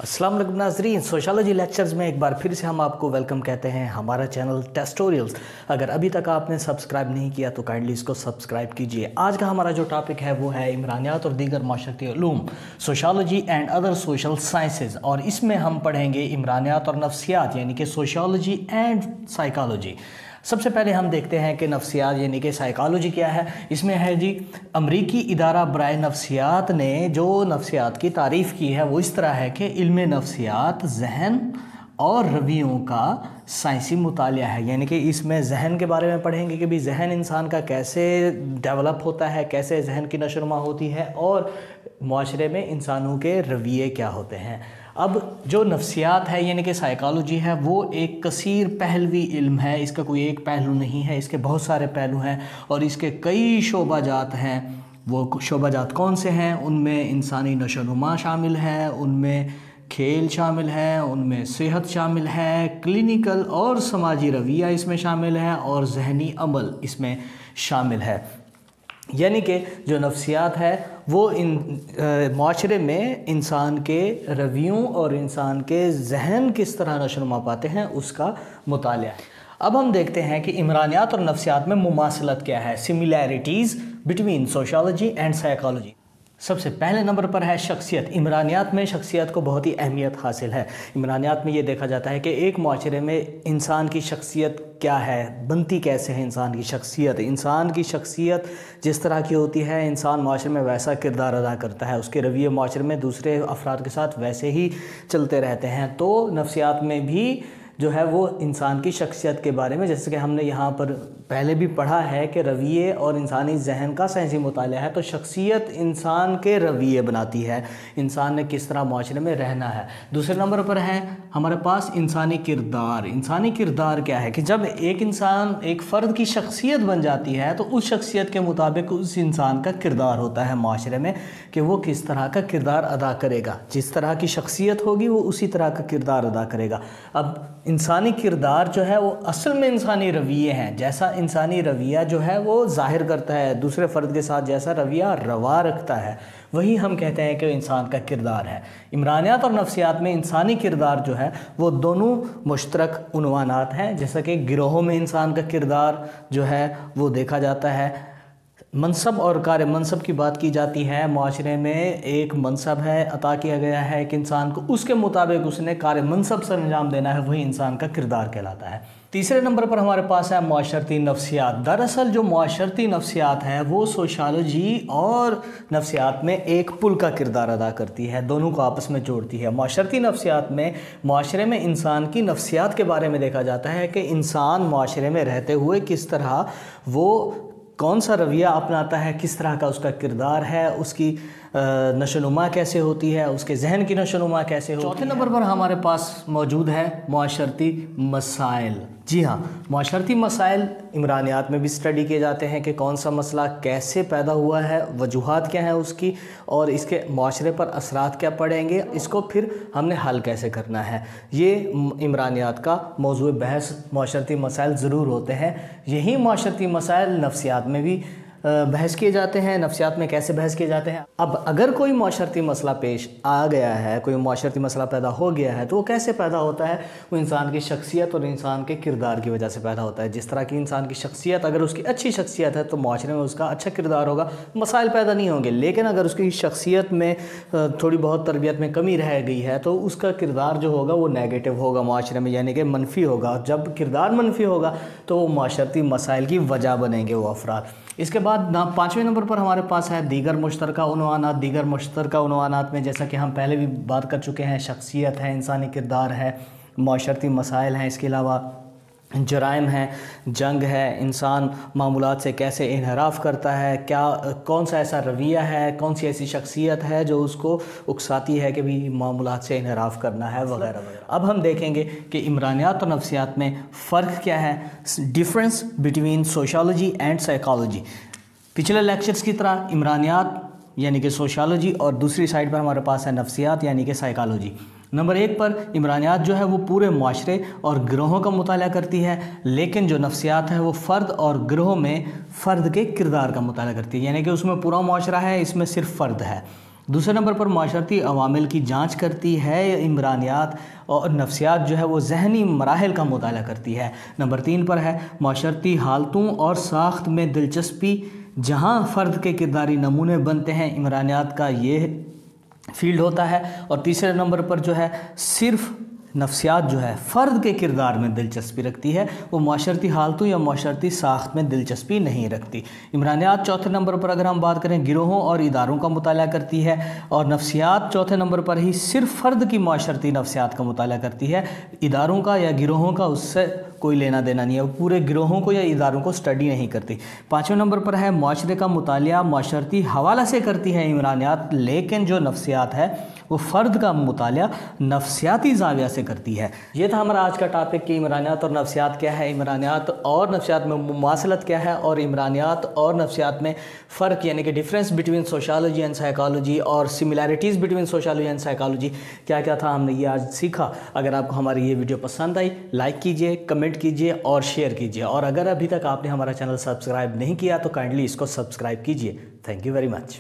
अस्सलाम वालेकुम नाज़रीन, सोशलॉजी लेक्चर्स में एक बार फिर से हम आपको वेलकम कहते हैं। हमारा चैनल टेस्टोरियल्स, अगर अभी तक आपने सब्सक्राइब नहीं किया तो काइंडली इसको सब्सक्राइब कीजिए। आज का हमारा जो टॉपिक है वो है इमरानियात और दीगर माशरती उलूम, sociology and other social sciences, और इसमें हम पढ़ेंगे इमरानियात और नफ्सियात यानी कि सोशलॉजी एंड साइकोलॉजी। सबसे पहले हम देखते हैं कि नफ्सियात यानी कि साइकोलॉजी क्या है। इसमें है जी, अमरीकी इदारा बराए नफ्सियात ने जो नफ्सियात की तारीफ़ की है वो इस तरह है कि इल्म नफ्सियात जहन और रवैयों का साइंसी मुतालिया है। यानी कि इसमें जहन के बारे में पढ़ेंगे कि भी जहन इंसान का कैसे डेवलप होता है, कैसे जहन की नशोनुमा होती है, और माशरे में इंसानों के रवैये क्या होते हैं। अब जो नफ्सियात है यानी कि साइकोलॉजी है वो एक कसीर पहलवी इल्म है। इसका कोई एक पहलू नहीं है, इसके बहुत सारे पहलू हैं और इसके कई शोबाजात हैं। वो शोबाजात कौन से हैं? उनमें इंसानी नशोनुमा शामिल है, उनमें खेल शामिल है, उनमें सेहत शामिल है, क्लिनिकल और समाजी रवैया इसमें शामिल है, और जहनी अमल इसमें शामिल है। यानी कि जो नफ्सियात है वो माशरे में इंसान के रवैयों और इंसान के जहन किस तरह नशोनुमा पाते हैं उसका मुतालिया है। अब हम देखते हैं कि इमरानियात और नफ्सियात में मुमासलत क्या है, similarities between sociology and psychology. सबसे पहले नंबर पर है शख्सियत। इमरानियात में शख्सियत को बहुत ही अहमियत हासिल है। इमरानियात में ये देखा जाता है कि एक माशरे में इंसान की शख्सियत क्या है, बनती कैसे है इंसान की शख्सियत। इंसान की शख्सियत जिस तरह की होती है, इंसान माशरे में वैसा किरदार अदा करता है, उसके रवैये माशरे में दूसरे अफराद के साथ वैसे ही चलते रहते हैं। तो नफ्सियात में भी जो है वो इंसान की शख्सियत के बारे में, जैसे कि हमने यहाँ पर पहले भी पढ़ा है कि रवैये और इंसानी जहन का साइंसी मुतालिया है, तो शख्सियत इंसान के रवैये बनाती है, इंसान ने किस तरह माशरे में रहना है। दूसरे नंबर पर है हमारे पास इंसानी किरदार। इंसानी किरदार क्या है कि जब एक इंसान एक फ़र्द की शख्सियत बन जाती है तो उस शख्सियत के मुताबिक उस इंसान का किरदार होता है माशरे में कि वो किस तरह का किरदार अदा करेगा। जिस तरह की शख्सियत होगी वो उसी तरह का किरदार अदा करेगा। अब इंसानी किरदार जो है वो असल में इंसानी रवैये हैं। जैसा इंसानी रवैया जो है वो ज़ाहिर करता है, दूसरे फ़र्द के साथ जैसा रवैया रवा रखता है, वही हम कहते हैं कि इंसान का किरदार है। इमरानियात और नफ्सियात में इंसानी किरदार जो है वो दोनों मुश्तरक उन्वानात हैं। जैसा कि गिरोहों में इंसान का किरदार जो है वो देखा जाता है। मनसब और कार्य मनसब की बात की जाती है। माशरे में एक मनसब है, अता किया गया है एक इंसान को, उसके मुताबिक उसने कार्य मनसब से अंजाम देना है, वही इंसान का किरदार कहलाता है। तीसरे नंबर पर हमारे पास है माशरती नफ्सियात। दरअसल जो माशरती नफ्सियात है वो सोशलॉजी और नफ्सियात में एक पुल का किरदार अदा करती है, दोनों को आपस में जोड़ती है। माशरती नफ्सियात में माशरे में इंसान की नफ्सियात के बारे में देखा जाता है कि इंसान माशरे में रहते हुए किस तरह वो कौन सा रवैया अपनाता है, किस तरह का उसका किरदार है, उसकी नशोनुमा कैसे होती है, उसके जहन की नशोनुमा कैसे होती है। चौथे नंबर पर हमारे पास मौजूद है माशरती मसाइल। जी हाँ, माशरती मसाइल इमरानियात में भी स्टडी किए जाते हैं कि कौन सा मसला कैसे पैदा हुआ है, वजूहात क्या हैं उसकी, और इसके माशरे पर असरात क्या पड़ेंगे, इसको फिर हमने हल कैसे करना है। ये इमरानियात का मौजूद बहस माशरती मसाइल ज़रूर होते हैं। यही माशरती मसाइल नफ्सियात में भी बहस किए जाते हैं। नफ्सियात में कैसे बहस किए जाते हैं? अब अगर कोई माशरती मसला पेश आ गया है, कोई माशरती मसला पैदा हो गया है, तो वो कैसे पैदा होता है? वो इंसान की शख्सियत और इंसान के किरदार की वजह से पैदा होता है। जिस तरह की इंसान की शख्सियत, अगर उसकी अच्छी शख्सियत है तो माशरे में उसका अच्छा किरदार होगा, मसाइल पैदा नहीं होंगे। लेकिन अगर उसकी शख्सियत में थोड़ी बहुत तरबियत में कमी रह गई है तो उसका किरदार जो होगा वो नेगेटिव होगा माशरे में, यानी कि मनफी होगा। जब किरदार मनफी होगा तो वो माशरती मसाइल की वजह बनेंगे वो अफराद। इसके बाद पाँचवें नंबर पर हमारे पास है दीगर मुश्तरका उन्वानात। दीगर मुश्तरका उन्वानात में जैसा कि हम पहले भी बात कर चुके हैं, शख्सियत है, इंसानी किरदार है, माशरती मसाइल हैं, इसके अलावा जराइम है, जंग है, इंसान मामूलात से कैसे इनहराफ करता है, क्या कौन सा ऐसा रवैया है, कौन सी ऐसी शख्सियत है जो उसको उकसाती है कि भी मामूलात से इनहराफ करना है, वगैरह वगैरह। अब हम देखेंगे कि इमरानियात और नफ्सियात में फ़र्क क्या है, difference between sociology and psychology. पिछले लेक्चर्स की तरह इमरानियात यानी कि सोशलॉजी और दूसरी साइड पर हमारे पास है नफ्सियात यानी कि साइकोलॉजी। नंबर एक पर इमरानियात जो है वो पूरे माशरे और गिरोहों का मुताला करती है, लेकिन जो नफ्सियात है वो फ़र्द और गिरोह में फ़र्द के किरदार का मुताला करती है, यानी कि उसमें पूरा माशरा है, इसमें सिर्फ फ़र्द है। दूसरे नंबर पर माशरती अवामिल की जांच करती है। इमरानियात और नफ्सियात जो है वो जहनी मराहल का मुताला करती है। नंबर 3 पर है माशरती हालतों और साख्त में दिलचस्पी, जहां फ़र्द के किरदारी नमूने बनते हैं। इमरानियात का ये फील्ड होता है। और तीसरे नंबर पर जो है सिर्फ़ नफ्सियात जो है फ़र्द के किरदार में दिलचस्पी रखती है, वो माशरती हालतों या माशरती साख्त में दिलचस्पी नहीं रखती। इमरानियात चौथे नंबर पर अगर हम बात करें गिरोहों और इदारों का मुताला करती है, और नफ्सियात चौथे नंबर पर ही सिर्फ फ़र्द की माशरती नफ्सियात का मुताला करती है। इदारों का या गिरोहों का उससे कोई लेना देना नहीं है, वो पूरे गिरोहों को या इदारों को स्टडी नहीं करती। पाँचवें नंबर पर है माशरे का मुतालिया माशरती हवाला से करती है इमरानियात, लेकिन जो नफ्सियात है वो फ़र्द का मुतालिया नफ्सियाती ज़ाविया से करती है। ये था हमारा आज का टॉपिक कि इमरानियात और नफ्सियात क्या है, इमरानियात और नफ्सियात में मुमासलत क्या है, और इमरानियात और नफ्सियात में फ़र्क यानी कि difference between sociology and psychology और similarities between sociology and psychology क्या क्या था, हमने ये आज सीखा। अगर आपको हमारी ये वीडियो पसंद आई, लाइक कीजिए, कमेंट कीजिए और शेयर कीजिए। और अगर अभी तक आपने हमारा चैनल सब्सक्राइब नहीं किया तो काइंडली इसको सब्सक्राइब कीजिए। Thank you very much.